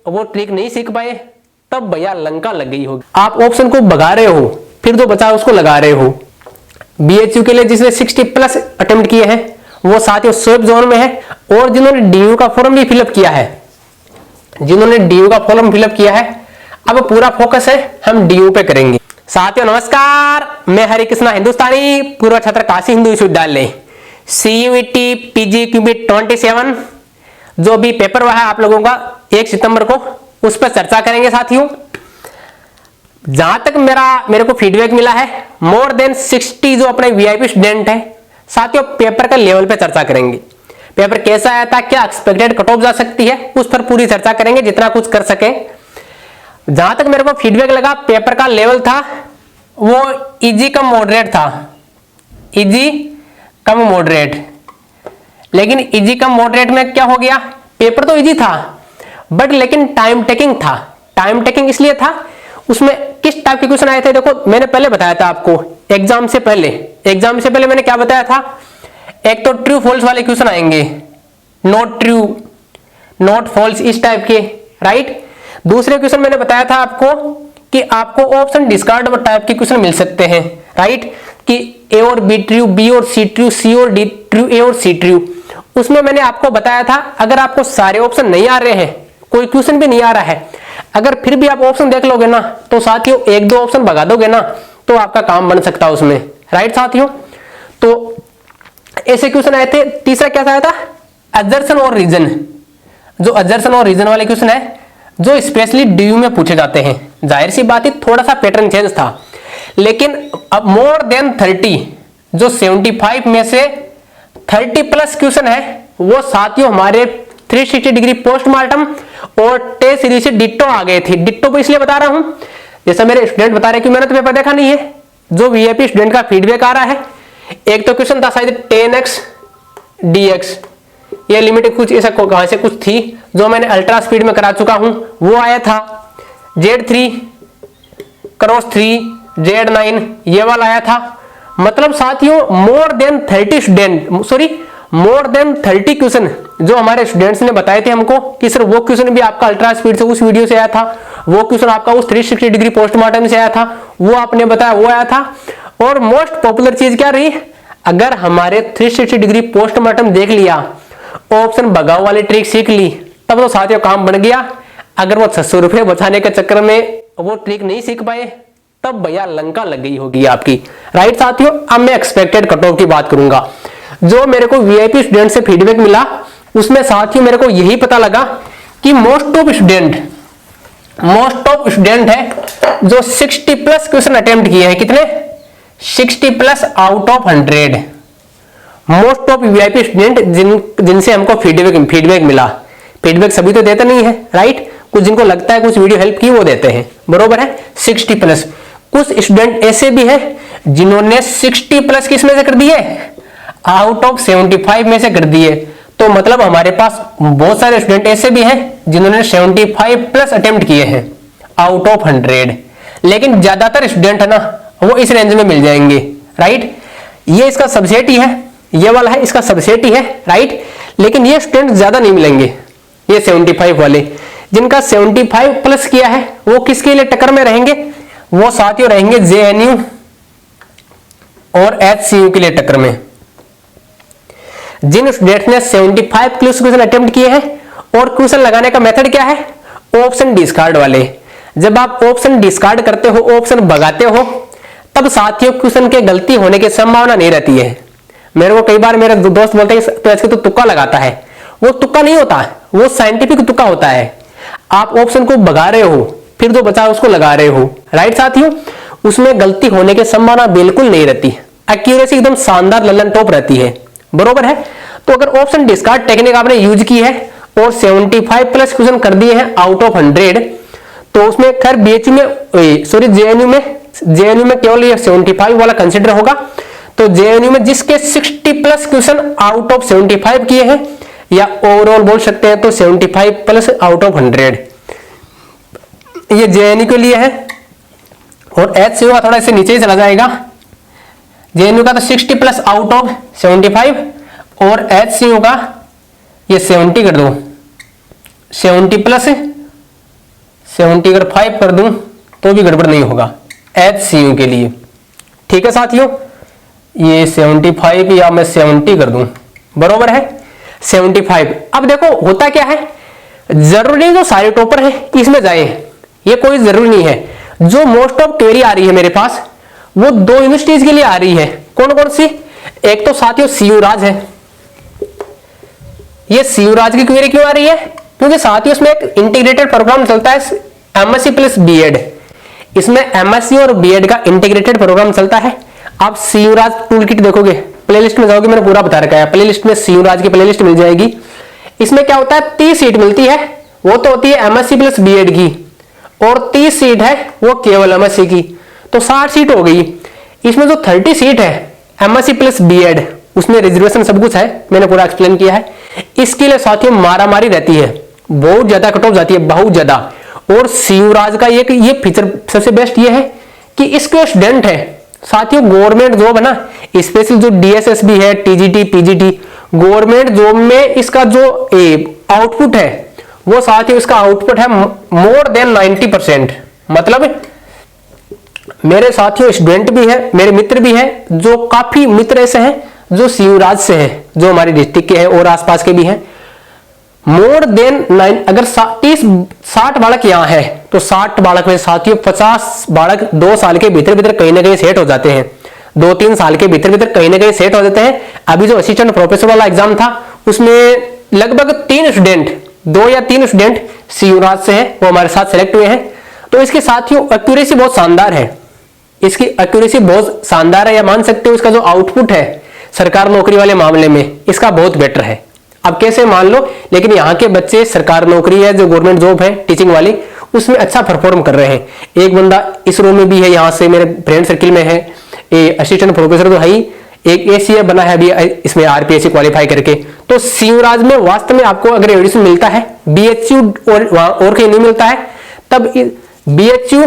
वो ट्रिक नहीं सीख पाए, तब भैया लंका लग गई होगी। आप ऑप्शन को भगा रहे हो, फिर जो बचा उसको लगा रहे हो। बीएचयू के लिए जिसने 60 प्लस अटेम्प्ट किए हैं वो साथियों सेफ जोन में है, और जिन्होंने डीयू का फॉर्म भी फिलअप किया है, अब पूरा फोकस है हम डीयू पे करेंगे। साथियों नमस्कार, मैं हरि कृष्णा हिंदुस्तानी पूर्व छात्र काशी हिंदू विश्वविद्यालय सीयूईटी पीजीक्यूबी 27 जो भी पेपर हुआ है आप लोगों का 1 सितंबर को, उस पर चर्चा करेंगे। साथियों जहां तक मेरे को फीडबैक मिला है, मोर देन 60 जो अपने वीआईपी स्टूडेंट है साथियों, पेपर का लेवल पे चर्चा करेंगे। पेपर कैसा आया था, क्या एक्सपेक्टेड कट ऑफ जा सकती है, उस पर पूरी चर्चा करेंगे जितना कुछ कर सके। जहां तक मेरे को फीडबैक लगा, पेपर का लेवल था वो इजी कम मॉडरेट था, इजी कम मॉडरेट। लेकिन इजी कम मॉडरेट में क्या हो गया, पेपर तो इजी था बट लेकिन टाइम टेकिंग था। टाइम टेकिंग इसलिए था, उसमें किस टाइप के क्वेश्चन आए थे देखो, मैंने पहले बताया था आपको एग्जाम से पहले मैंने क्या बताया था, एक तो ट्रू फॉल्स वाले क्वेश्चन आएंगे, नॉट ट्रू नॉट फॉल्स इस टाइप के, राइट। दूसरे क्वेश्चन मैंने बताया था आपको कि आपको ऑप्शन डिस्कार्ड टाइप के क्वेश्चन मिल सकते हैं, राइट, कि ए और बी ट्रू, बी और सी ट्रू, सी और डी ट्रू, ए और सी ट्रू। उसमें मैंने आपको बताया था अगर आपको सारे ऑप्शन नहीं आ रहे हैं, कोई क्वेश्चन भी नहीं आ रहा है, अगर फिर भी आप ऑप्शन देख लोगे ना तो साथियों 1-2 ऑप्शन भगा दोगे ना तो आपका काम बन सकता है उसमें, राइट साथियों। तो ऐसे क्वेश्चन आए थे। तीसरा क्या आया था, अजर्सन और रीजन। जो अजर्सन और रीजन वाले क्वेश्चन है जो स्पेशली डीयू में पूछे जाते हैं, जाहिर सी बात है थोड़ा सा पैटर्न चेंज था, लेकिन अब मोर देन 30 जो 75 में से 30 प्लस क्वेश्चन है वो साथियों हमारे 360 डिग्री पोस्टमार्टम और टेस्ट सीरीज से डिट्टो आ गए थे। डिट्टो को इसलिए बता रहा हूं, जैसा मेरे स्टूडेंट बता रहे कि मैंने तो पेपर देखा नहीं है, जो वीआईपी स्टूडेंट का फीडबैक आ रहा है। एक तो क्वेश्चन था शायद 10x dx, ये लिमिट कुछ ऐसा कहां से कुछ थी जो मैंने अल्ट्रा स्पीड में करा चुका हूं, वो आया था। Z3 क्रॉस 3 Z9 ये वाला आया था। मतलब साथियों मोर देन 30 क्वेश्चन जो हमारे स्टूडेंट्स ने बताए थे हमको कि सर वो क्वेश्चन भी आपका अल्ट्रा स्पीड से उस वीडियो से आया था, वो क्वेश्चन आपका उस 360 डिग्री पोस्टमार्टम से आया था, वो आपने बताया वो आया था। और मोस्ट पॉपुलर चीज क्या रही, अगर हमारे 360 डिग्री पोस्टमार्टम देख लिया, ऑप्शन भगाओ वाली ट्रिक सीख ली, तब तो साथियों काम बन गया। अगर वो 600 रुपए बचाने के चक्कर में वो ट्रिक नहीं सीख पाए, तब भैया लंका लग गई होगी आपकी, राइट साथियों। अब मैं एक्सपेक्टेड कट ऑफ की बात करूंगा। जो मेरे को वीआईपी स्टूडेंट से फीडबैक मिला उसमें साथियों मेरे को यही पता लगा कि मोस्ट ऑफ स्टूडेंट है जो 60 प्लस क्वेश्चन अटेम्प्ट किए हैं, कितने 60 plus out of 100। Most of VIP student जिनसे हमको फीडबैक मिला, फीडबैक सभी तो देते नहीं है, राइट, कुछ जिनको लगता है कुछ वीडियो हेल्प की वो देते हैं, बरोबर है। 60 प्लस कुछ स्टूडेंट ऐसे भी है जिन्होंने 60 प्लस किस में से कर दिए, आउट ऑफ 75 में से कर दिए। तो मतलब हमारे पास बहुत सारे स्टूडेंट ऐसे भी हैं जिन्होंने 75 प्लस अटेम्प्ट किए हैं आउट ऑफ 100। लेकिन ज्यादातर स्टूडेंट है ना वो इस रेंज में मिल जाएंगे, राइट। ये इसका सबसेट ही है, ये वाला है इसका सबसेट ही है, राइट। लेकिन ये स्टूडेंट ज्यादा नहीं मिलेंगे, ये 75 वाले जिनका 75 प्लस किया है वो किसके लिए टक्कर में रहेंगे, वो साथियों रहेंगे जेएनयू और एचसीयू के लिए टक्कर में। जिन स्टूडेंट्स ने 75 प्लस क्वेश्चन अटेम्प्ट किए हैं, और क्वेश्चन लगाने का मेथड क्या है, ऑप्शन डिस्कार्ड वाले। जब आप ऑप्शन डिस्कार्ड करते हो, ऑप्शन भगाते हो, तब साथियों क्वेश्चन के गलती होने की संभावना नहीं रहती है। मेरे को कई बार मेरे दोस्त बोलते हैं तो इसके तो तुक्का लगाता है, वो तुक्का नहीं होता, वो साइंटिफिक तुक्का होता है। आप ऑप्शन को भगा रहे हो, फिर जो बचा उसको लगा रहे हो, राइट साथियों, उसमें गलती होने की संभावना बिल्कुल नहीं रहती, एक्यूरेसी एकदम शानदार ललन टॉप रहती है, बरोबर है। तो अगर ऑप्शन डिस्कार्ड टेक्निक आपने यूज की है और 75 प्लस क्वेश्चन कर दिए हैं आउट ऑफ 100, तो उसमें खैर बीएचयू में सॉरी जेएनयू में केवल ये 75 वाला कंसिडर होगा। तो जेएनयू में जिसके 60 प्लस क्वेश्चन आउट ऑफ 75 किए हैं, या ओवरऑल बोल सकते हैं तो 75 प्लस आउट ऑफ 100, ये जेएनयू के लिए है। और एचसीयू का थोड़ा इससे नीचे ही चला जाएगा, जेएनयू का तो 60 प्लस आउट ऑफ 75 और एचसीयू का ये 70 कर दो, 70 प्लस 70 अगर 5 कर दूं तो भी गड़बड़ नहीं होगा HCU के लिए। ठीक है साथियों, ये 75 या मैं 70 कर दूं, बरोबर है 75। अब देखो होता क्या है, जरूरी नहीं जो सारे टॉपर है इसमें जाए, ये कोई जरूरी नहीं है। जो मोस्ट ऑफ क्वेरी आ रही है मेरे पास वो 2 यूनिवर्सिटीज के लिए आ रही है। कौन कौन सी? एक तो साथियों CU राज है। ये CU राज की क्वेरी क्यों आ रही है? क्योंकि साथियों इसमें एक इंटीग्रेटेड प्रोग्राम चलता है MSc प्लस BEd। इसमें MSc और BEd का इंटीग्रेटेड प्रोग्राम चलता है। आप CU राज टूल किट देखोगे, प्लेलिस्ट में जाओगे, मैंने पूरा बता रखा है, प्लेलिस्ट में CU राज की प्लेलिस्ट मिल जाएगी। इसमें क्या होता है, 30 सीट मिलती है, वो तो होती है MSc प्लस BEd की, और 30 सीट है वो केवल MSc की, तो 60 सीट हो गई। इसमें जो 30 सीट है MSc प्लस BEd, उसमें रिजर्वेशन सब कुछ है, मैंने पूरा एक्सप्लेन किया है। इसके लिए साथियों मारामारी रहती है, बहुत ज्यादा कट ऑफ जाती है, बहुत ज्यादा। और CU राज का ये फीचर सबसे बेस्ट ये है कि इसके स्टूडेंट है साथियों गवर्नमेंट जॉब है ना, स्पेशल जो DSSB है, TGT PGT, गवर्नमेंट जॉब में इसका जो आउटपुट है वो साथियों इसका आउटपुट है मोर देन 90%। मतलब मेरे साथियों स्टूडेंट भी है, मेरे मित्र भी है, जो काफी मित्र ऐसे हैं जो CU राज से हैं, जो हमारी डिस्ट्रिक्ट के हैं और आसपास के भी हैं। मोर देन 9, अगर 60 बालक यहाँ है तो 60 बालक में साथियों 50 बालक 2 साल के भीतर भीतर कहीं ना कहीं सेट हो जाते हैं, 2-3 साल के भीतर भीतर कहीं ना कहीं सेट हो जाते हैं। अभी जो असिस्टेंट प्रोफेसर वाला एग्जाम था उसमें लगभग 3 स्टूडेंट, 2 या 3 स्टूडेंट CU राज से हैं, वो हमारे साथ सेलेक्ट हुए हैं। तो इसके साथियों एक्यूरेसी बहुत शानदार है, इसकी एक्यूरेसी बहुत शानदार है, या मान सकते हो इसका जो आउटपुट है सरकार नौकरी वाले मामले में इसका बहुत बेटर है। अब कैसे मान लो, लेकिन यहाँ के बच्चे सरकार नौकरी है जो गवर्नमेंट जॉब है टीचिंग वाली, उसमें अच्छा परफॉर्म कर रहे हैं। एक बंदा इस रो में भी है, यहाँ से मेरे फ्रेंड सर्किल में है, असिस्टेंट प्रोफेसर तो है ही, एक ACA बना है अभी इसमें RPSC क्वालिफाई करके। तो CU राज में वास्तव में आपको अगर एडमिशन मिलता है, BHU और कहीं नहीं मिलता है, तब BHU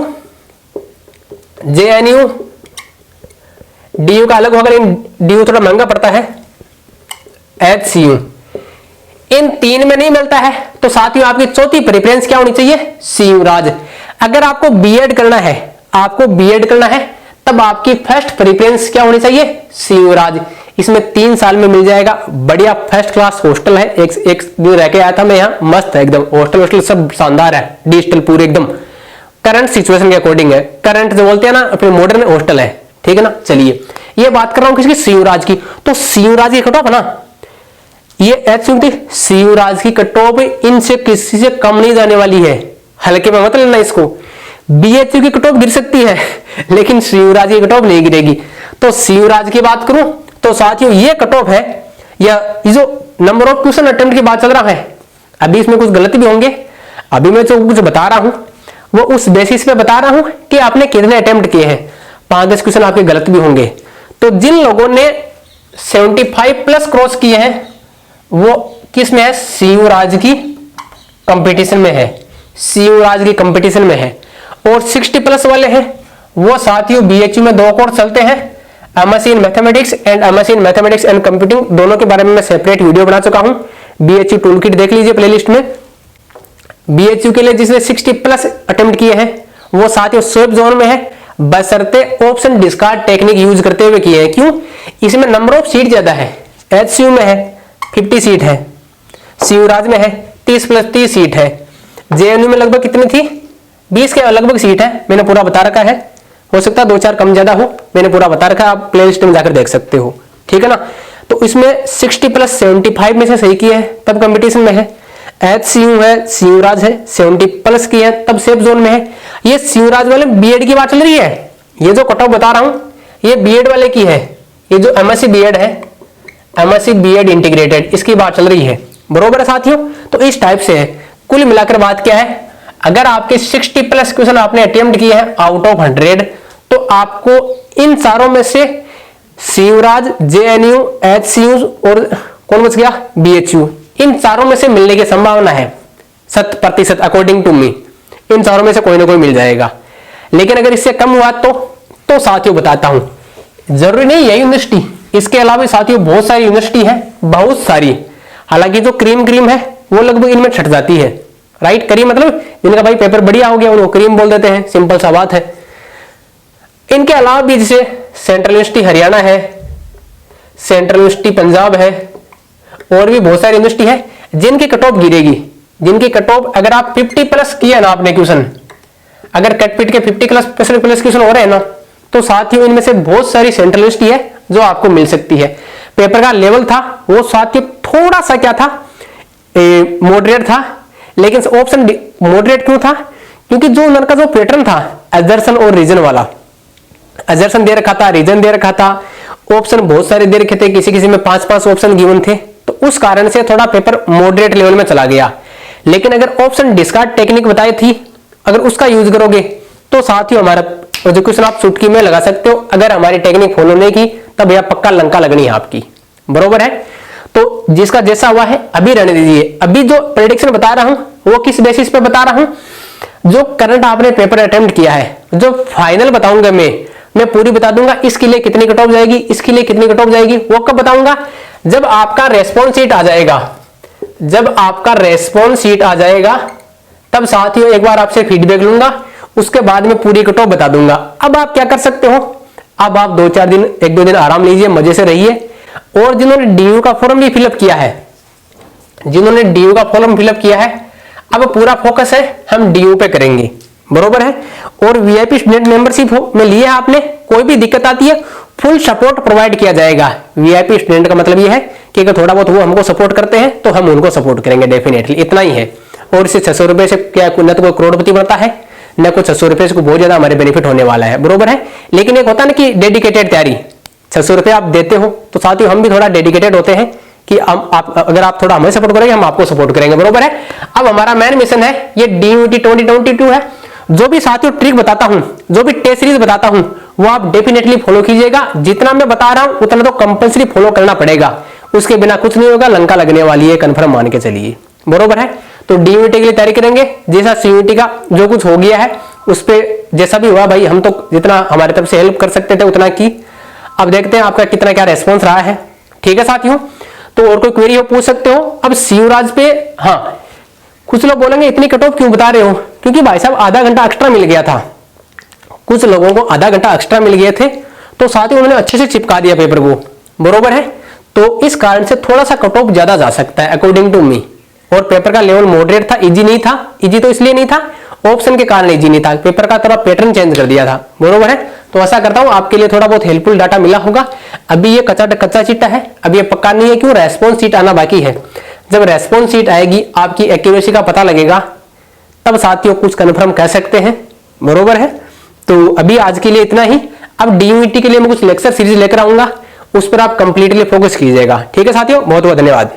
JNU DU का अलग होगा, लेकिन DU थोड़ा महंगा पड़ता है, HCU इन 3 में नहीं मिलता है। तो साथियों आपकी चौथी प्रेफरेंस क्या होनी चाहिए? CU राज। अगर आपको BEd करना है, आपको BEd करना है, तब आपकी फर्स्ट प्रेफरेंस क्या होनी चाहिए? CU राज। इसमें 3 साल में मिल जाएगा, बढ़िया फर्स्ट क्लास हॉस्टल है, एक दिन रह के आया था मैं यहाँ, मस्त है एकदम, हॉस्टल सब शानदार है, डिजिटल पूरे एकदम करंट सिचुएशन के अकॉर्डिंग है, करंट जो बोलते हैं ना अपने मॉडर्न हॉस्टल है, ठीक है ना। चलिए ये बात कर रहा हूं किसकी? CU राज की। तो CU राज की कट ऑफ है ना, ये CU राज की कट ऑफ इनसे किसी से कम नहीं जाने वाली है, हल्के में मत लेना इसको। BHU की कट ऑफ गिर सकती है लेकिन CU राज की कट ऑफ नहीं गिरेगी। तो CU राज की बात करूं तो साथियों ये कट ऑफ है, या ये जो नंबर ऑफ क्वेश्चन अटेम्प्ट की बात चल रहा है, अभी इसमें कुछ गलती भी होंगे, अभी मैं जो कुछ बता रहा हूं वो उस बेसिस पे बता रहा हूं कि आपने कितने अटेम्प्ट किए हैं, 5-10 क्वेश्चन आपके गलत भी होंगे। तो जिन लोगों ने 75 प्लस क्रॉस किए हैं वो किस में है? CU राज की कंपटीशन में है, CU राज की कंपटीशन में है। और 60 प्लस वाले हैं वो साथियों BHU में 2 कोर्स चलते हैं, MSc in mathematics and MSc in mathematics and computing, दोनों के बारे में मैं सेपरेट वीडियो बना चुका हूं, BHU टूल किट देख लीजिए प्लेलिस्ट में। BHU के लिए जिसने 60 प्लस अटेम्प्ट किए हैं वो साथियों सेफ जोन में है, बशर्ते ऑप्शन डिस्कार्ड टेक्निक यूज करते हुए किए हैं। क्यों? इसमें नंबर ऑफ सीट ज्यादा है, HCU में है 50 सीट है, CU राज में है 30 प्लस 30 सीट है, JNU में लगभग कितनी थी? 20 के लगभग सीट है, मैंने पूरा बता रखा है, हो सकता है 2-4 कम ज्यादा हो, मैंने पूरा बता रखा है, आप प्लेलिस्ट में जाकर देख सकते हो, ठीक है ना। तो इसमें 60 प्लस 75 में से सही किए हैं तब कंपटीशन में है, HCU है, CU राज है, 70 प्लस की है तब सेफ जोन में है। ये CU राज वाले BEd की बात चल रही है, ये जो कट ऑफ बता रहा हूं ये BEd वाले की है, ये जो MSc BEd है, MSc BEd इंटीग्रेटेड, इसकी बात चल रही है, बरोबर है साथियों। तो इस टाइप से है, कुल मिलाकर बात क्या है, अगर आपके 60 प्लस क्वेश्चन आपने अटेम्प्ट किए हैं आउट ऑफ 100, तो आपको इन चारों में से CU राज, JNU, HCU और कौन बच गया? BHU, इन चारों में से मिलने की संभावना है 100% अकॉर्डिंग टू मी, इन चारों में से कोई ना कोई मिल जाएगा। लेकिन अगर इससे कम हुआ तो साथियों बताता हूं, जरूरी नहीं यही यूनिवर्सिटी, इसके अलावा साथियों बहुत सारी यूनिवर्सिटी है, बहुत सारी, हालांकि जो क्रीम है वो लगभग इनमें छट जाती है, राइट। करीम मतलब जिनका भाई पेपर बढ़िया हो गया उनको करीम बोल देते हैं, सिंपल सा बात है। इनके अलावा भी जैसे सेंट्रल यूनिवर्सिटी हरियाणा है, सेंट्रल यूनिवर्सिटी पंजाब है, और भी बहुत सारी यूनिवर्सिटी है जिनकी कट ऑफ गिरेगी, जिनकी कट ऑफ अगर आप 50 प्लस किया ना आपने क्वेश्चन, अगर कट पिट के 50 प्लस क्वेश्चन हो रहे हैं ना, तो साथियों इनमें से बहुत सारी सेंट्रल यूनिवर्सिटी है जो आपको मिल सकती है। पेपर का लेवल था वो साथियों थोड़ा सा क्या था, मॉडरेट था, लेकिन ऑप्शन मॉडरेट क्यों था, क्योंकि जो उनका जो पैटर्न था एजर्सन और रीजन वाला, एजर्सन दे रखा था, रीजन दे रखा था, ऑप्शन बहुत सारे दे रखे थे, किसी किसी में 5-5 ऑप्शन गिवन थे, तो उस कारण से थोड़ा पेपर मॉडरेट लेवल में चला गया। लेकिन अगर ऑप्शन डिस्कार्ड टेक्निक बताई थी, अगर उसका यूज करोगे तो साथियों हमारा जो क्वेश्चन आप चुटकी में लगा सकते हो। अगर हमारी टेक्निक फॉलो नहीं की तब यह पक्का लंका लगनी है आपकी, बरोबर है। तो जिसका जैसा हुआ है अभी रहने दीजिए। अभी जो प्रेडिक्शन बता रहा हूं वो किस बेसिस पे बता रहा हूं, जो करंट आपने पेपर अटेम्प्ट किया है, जो फाइनल बताऊंगा मैं पूरी बता दूंगा। इसके लिए कितनी कट ऑफ जाएगी, इसके लिए कितनी कट ऑफ जाएगी, वो कब बताऊंगा, जब आपका रेस्पॉन्स शीट आ जाएगा। जब आपका रेस्पॉन्स शीट आ जाएगा तब साथियों एक बार आपसे फीडबैक लूंगा, उसके बाद में पूरी कट ऑफ बता दूंगा। अब आप क्या कर सकते हो, अब आप 2-4 दिन 1-2 दिन आराम लीजिए, मजे से रहिए। और जिन्होंने डीयू का फॉर्म भी फिलअप किया है, जिन्होंने डीयू का फॉर्म फिलअप किया है, अब पूरा फोकस है हम डीयू पे करेंगे, बरोबर है। और वीआईपी स्टूडेंट मेंबरशिप में लिए आपने, कोई भी दिक्कत आती है फुल सपोर्ट प्रोवाइड किया जाएगा। वीआईपी स्टूडेंट का मतलब यह है कि अगर थोड़ा बहुत वो हमको सपोर्ट करते हैं तो हम उनको सपोर्ट करेंगे डेफिनेटली, इतना ही है। और इससे 600 रुपए से क्या न तो कोई करोड़पति बनता है, न कुछ 600 रुपए से बहुत ज्यादा हमारे बेनिफिट होने वाला है, बरोबर है। लेकिन एक होता है ना कि डेडिकेटेड तैयारी, 600 रुपए आप देते हो तो साथियों हम भी थोड़ा डेडिकेटेड होते हैं कि अगर आप थोड़ा हमें सपोर्ट करेंगे हम आपको सपोर्ट करेंगे, बरोबर है। अब हमारा मेन मिशन है ये DUET 2022 है। जो भी साथियों ट्रिक बताता हूं, जो भी टेस्ट सीरीज बताता हूं, वो आप डेफिनेटली फॉलो कीजिएगा। जितना मैं बता रहा हूं उतना तो कंपल्सरी फॉलो करना पड़ेगा, उसके बिना कुछ नहीं होगा, लंका लगने वाली है, कंफर्म मान के चलिए, बरोबर है। तो DUET के लिए तैयारी करेंगे, जैसा CUET का जो कुछ हो गया है उस पर जैसा भी हुआ भाई, हम तो जितना हमारे तरफ से हेल्प कर सकते थे उतना की। अब देखते हैं आपका कितना क्या रेस्पॉन्स रहा है, ठीक है साथियों। तो और कोई क्वेरी हो पूछ सकते हो। अब शिवराज पे, हाँ कुछ लोग बोलेंगे इतनी कट ऑफ क्यों बता रहे हो, क्योंकि भाई साहब आधा घंटा एक्स्ट्रा मिल गया था, कुछ लोगों को आधा घंटा एक्स्ट्रा मिल गए थे, तो साथियों उन्होंने अच्छे से चिपका दिया पेपर को, बरोबर है। तो इस कारण से थोड़ा सा कट ऑफ ज्यादा जा सकता है अकॉर्डिंग टू मी। और पेपर का लेवल मॉडरेट था, इजी नहीं था। इजी तो इसलिए नहीं था, ऑप्शन के कारण इजी नहीं था, पेपर का थोड़ा पैटर्न चेंज कर दिया था, बरोबर है। तो ऐसा करता हूं आपके लिए थोड़ा बहुत हेल्पफुल डाटा मिला होगा। अभी ये कच्चा चिट्टा है, अभी ये पक्का नहीं है, क्यों, रेस्पॉन्स शीट आना बाकी है। जब रेस्पॉन्स शीट आएगी आपकी एक्यूरेसी का पता लगेगा, तब साथियों कुछ कंफर्म कह सकते हैं, बरोबर है। तो अभी आज के लिए इतना ही। अब DUET के लिए मैं कुछ लेक्चर सीरीज लेकर आऊंगा, उस पर आप कंप्लीटली फोकस कीजिएगा, ठीक है साथियों। बहुत बहुत धन्यवाद।